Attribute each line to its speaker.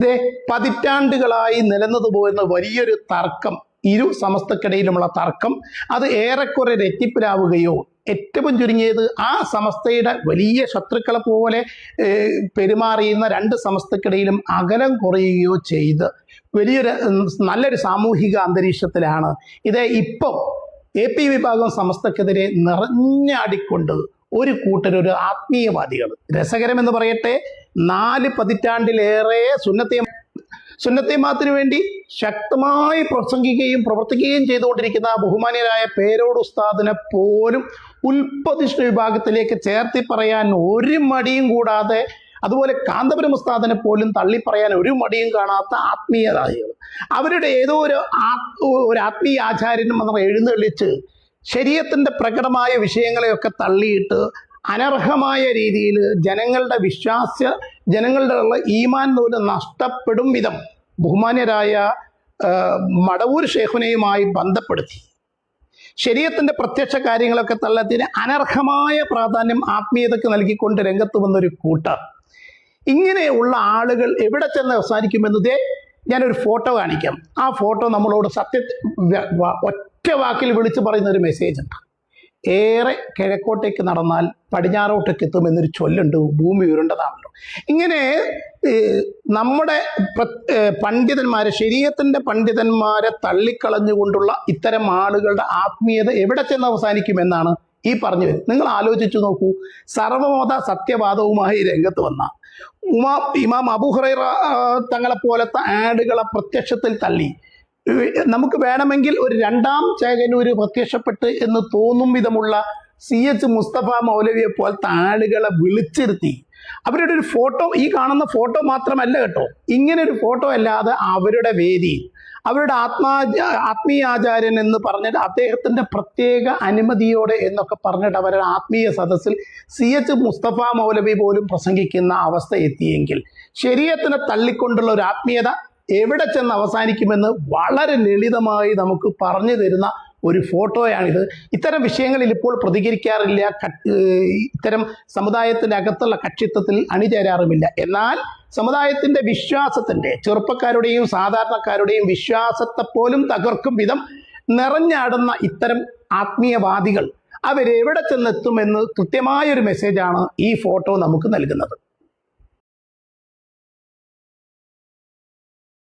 Speaker 1: ഇതേ പതിറ്റാണ്ടുകളായി നിലനിന്നുപോകുന്ന വലിയൊരു തർക്കം, ഇരു സമസ്തക്കിടയിലുമുള്ള തർക്കം, അത് ഏറെക്കുറെ രറ്റിപ്പിലാവുകയോ ഏറ്റവും ചുരുങ്ങിയത് ആ സമസ്തയുടെ വലിയ ശത്രുക്കളെ പോലെ പെരുമാറിയുന്ന രണ്ട് സമസ്തക്കിടയിലും അകലം കുറയുകയോ ചെയ്ത് വലിയൊരു നല്ലൊരു സാമൂഹിക അന്തരീക്ഷത്തിലാണ് ഇത് ഇപ്പോൾ AP വിഭാഗം സമസ്തക്കെതിരെ നിറഞ്ഞാടിക്കൊണ്ട് ഒരു കൂട്ടരൊരു ആത്മീയവാദികൾ, രസകരമെന്ന് പറയട്ടെ, 4 പതിറ്റാണ്ടിലേറെ സുന്നത്തിയമാത്തിന് വേണ്ടി ശക്തമായി പ്രസംഗിക്കുകയും പ്രവർത്തിക്കുകയും ചെയ്തുകൊണ്ടിരിക്കുന്ന ബഹുമാന്യരായ പേരോട് ഉസ്താദിനെ പോലും ഉൽപ്പതിഷ്ഠ വിഭാഗത്തിലേക്ക് ചേർത്തി പറയാൻ ഒരു മടിയും കൂടാതെ, അതുപോലെ കാന്തപുരം ഉസ്താദിനെ പോലും തള്ളിപ്പറയാൻ ഒരു മടിയും കാണാത്ത ആത്മീയവാദികൾ, അവരുടെ ഏതോ ഒരു ആത്മീയ ആചാര്യനും നമ്മൾ എഴുന്നള്ളിച്ച് ശരീഅത്തിന്റെ പ്രകടമായ വിഷയങ്ങളെയൊക്കെ തള്ളിയിട്ട് അനർഹമായ രീതിയിൽ ജനങ്ങളുടെ ഈമാൻ പോലും നഷ്ടപ്പെടും വിധം ബഹുമാന്യരായ മടവൂർ ഷേഖുനയുമായി ബന്ധപ്പെടുത്തി ശരീഅത്തിന്റെ പ്രത്യക്ഷ കാര്യങ്ങളൊക്കെ തള്ളത്തിന് അനർഹമായ പ്രാധാന്യം ആത്മീയതയ്ക്ക് നൽകിക്കൊണ്ട് രംഗത്ത് വന്നൊരു കൂട്ടർ. ഇങ്ങനെയുള്ള ആളുകൾ എവിടെ ചെന്ന് അവസാനിക്കുമെന്നതേ ഞാനൊരു ഫോട്ടോ കാണിക്കാം. ആ ഫോട്ടോ നമ്മളോട് ഒറ്റ വാക്കിൽ വിളിച്ചു പറയുന്ന ഒരു മെസ്സേജ് ഉണ്ട്. ഏറെ കിഴക്കോട്ടേക്ക് നടന്നാൽ പടിഞ്ഞാറോട്ടേക്ക് എത്തുമെന്നൊരു ചൊല്ലുണ്ട്, ഭൂമി ഉരുണ്ടതാണല്ലോ. ഇങ്ങനെ നമ്മുടെ പണ്ഡിതന്മാരെ, ശരീഅത്തിന്റെ പണ്ഡിതന്മാരെ തള്ളിക്കളഞ്ഞുകൊണ്ടുള്ള ഇത്തരം ആളുകളുടെ ആത്മീയത എവിടെ ചെന്ന് അവസാനിക്കുമെന്നാണ് ഈ പറഞ്ഞു വരുന്നത്. നിങ്ങൾ ആലോചിച്ചു നോക്കൂ, സർവമത സത്യവാദവുമായി രംഗത്ത് വന്ന ഇമാം അബൂ ഹുറൈറ തങ്ങളെ പോലത്തെ ആടുകളെ പ്രത്യക്ഷത്തിൽ തള്ളി, നമുക്ക് വേണമെങ്കിൽ ഒരു 2ാം ചേകനൂര് പ്രത്യക്ഷപ്പെട്ട് എന്ന് തോന്നും വിധമുള്ള CH മുസ്തഫ മൗലവിയെ പോലത്തെ ആളുകളെ വിളിച്ചിരുത്തി അവരുടെ ഒരു ഫോട്ടോ, ഈ കാണുന്ന ഫോട്ടോ മാത്രമല്ല കേട്ടോ, ഇങ്ങനെ ഒരു ഫോട്ടോ അല്ലാതെ അവരുടെ വേദി, അവരുടെ ആത്മീയാചാര്യൻ എന്ന് പറഞ്ഞിട്ട് അദ്ദേഹത്തിൻ്റെ പ്രത്യേക അനുമതിയോടെ എന്നൊക്കെ പറഞ്ഞിട്ട് അവരുടെ ആത്മീയ സദസ്സിൽ CH മുസ്തഫ മൗലവി പോലും പ്രസംഗിക്കുന്ന അവസ്ഥ എത്തിയെങ്കിൽ ശരീഅത്തിനെ തള്ളിക്കൊണ്ടുള്ള ഒരു ആത്മീയത എവിടെ ചെന്ന് അവസാനിക്കുമെന്ന് വളരെ ലളിതമായി നമുക്ക് പറഞ്ഞു തരുന്ന ഒരു ഫോട്ടോയാണിത്. ഇത്തരം വിഷയങ്ങളിൽ ഇപ്പോൾ പ്രതികരിക്കാറില്ല, ഇത്തരം സമുദായത്തിൻ്റെ അകത്തുള്ള കക്ഷിത്വത്തിൽ അണിചേരാറുമില്ല. എന്നാൽ സമുദായത്തിൻ്റെ വിശ്വാസത്തിൻ്റെ, ചെറുപ്പക്കാരുടെയും സാധാരണക്കാരുടെയും വിശ്വാസത്തെ പോലും തകർക്കും വിധം നിറഞ്ഞാടുന്ന ഇത്തരം ആത്മീയവാദികൾ അവരെവിടെ ചെന്നെത്തുമെന്ന് കൃത്യമായൊരു മെസ്സേജാണ് ഈ ഫോട്ടോ നമുക്ക് നൽകുന്നത്.